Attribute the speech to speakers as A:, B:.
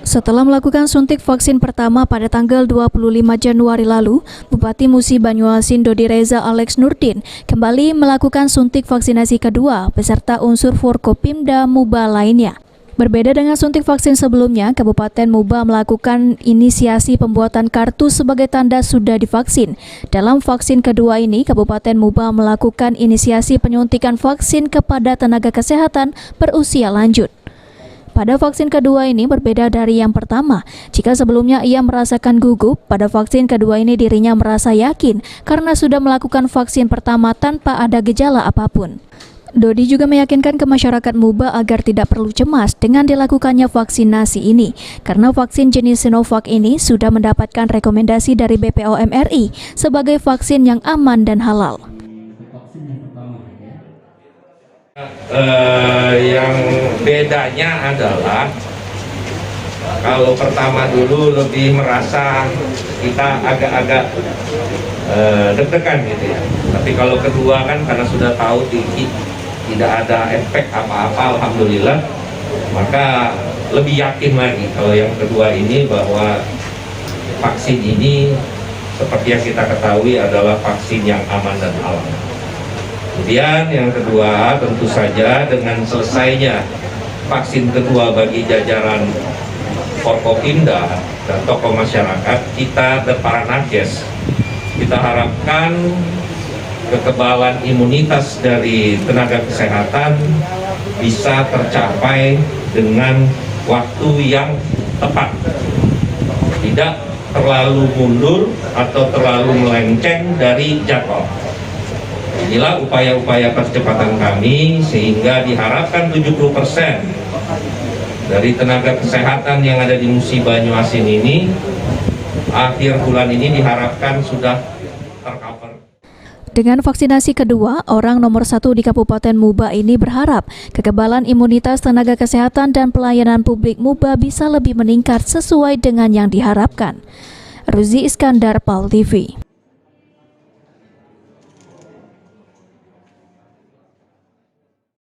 A: Setelah melakukan suntik vaksin pertama pada tanggal 25 Januari lalu, Bupati Musi Banyuasin Dodi Reza Alex Nurdin kembali melakukan suntik vaksinasi kedua beserta unsur Forkopimda Muba lainnya. Berbeda dengan suntik vaksin sebelumnya, Kabupaten Muba melakukan inisiasi pembuatan kartu sebagai tanda sudah divaksin. Dalam vaksin kedua ini, Kabupaten Muba melakukan inisiasi penyuntikan vaksin kepada tenaga kesehatan berusia lanjut. Pada vaksin kedua ini berbeda dari yang pertama. Jika sebelumnya ia merasakan gugup, pada vaksin kedua ini dirinya merasa yakin karena sudah melakukan vaksin pertama tanpa ada gejala apapun. Dodi juga meyakinkan ke masyarakat Muba agar tidak perlu cemas dengan dilakukannya vaksinasi ini, karena vaksin jenis Sinovac ini sudah mendapatkan rekomendasi dari BPOM RI sebagai vaksin yang aman dan halal.
B: Yang bedanya adalah kalau pertama dulu lebih merasa kita agak-agak deg-degan gitu ya. Tapi kalau kedua kan karena sudah tahu tidak ada efek apa-apa, alhamdulillah, maka lebih yakin lagi kalau yang kedua ini bahwa vaksin ini seperti yang kita ketahui adalah vaksin yang aman dan halal. Kemudian yang kedua, tentu saja dengan selesainya vaksin kedua bagi jajaran Forkopimda dan tokoh masyarakat, kita dan para nakes, kita harapkan kekebalan imunitas dari tenaga kesehatan bisa tercapai dengan waktu yang tepat, tidak terlalu mundur atau terlalu melenceng dari jadwal. Inilah upaya-upaya percepatan kami sehingga diharapkan 70% dari tenaga kesehatan yang ada di Musi Banyuasin ini akhir bulan ini diharapkan sudah tercover.
A: Dengan vaksinasi kedua, orang nomor 1 di Kabupaten Muba ini berharap kekebalan imunitas tenaga kesehatan dan pelayanan publik Muba bisa lebih meningkat sesuai dengan yang diharapkan. Ruzi Iskandar, PAL TV.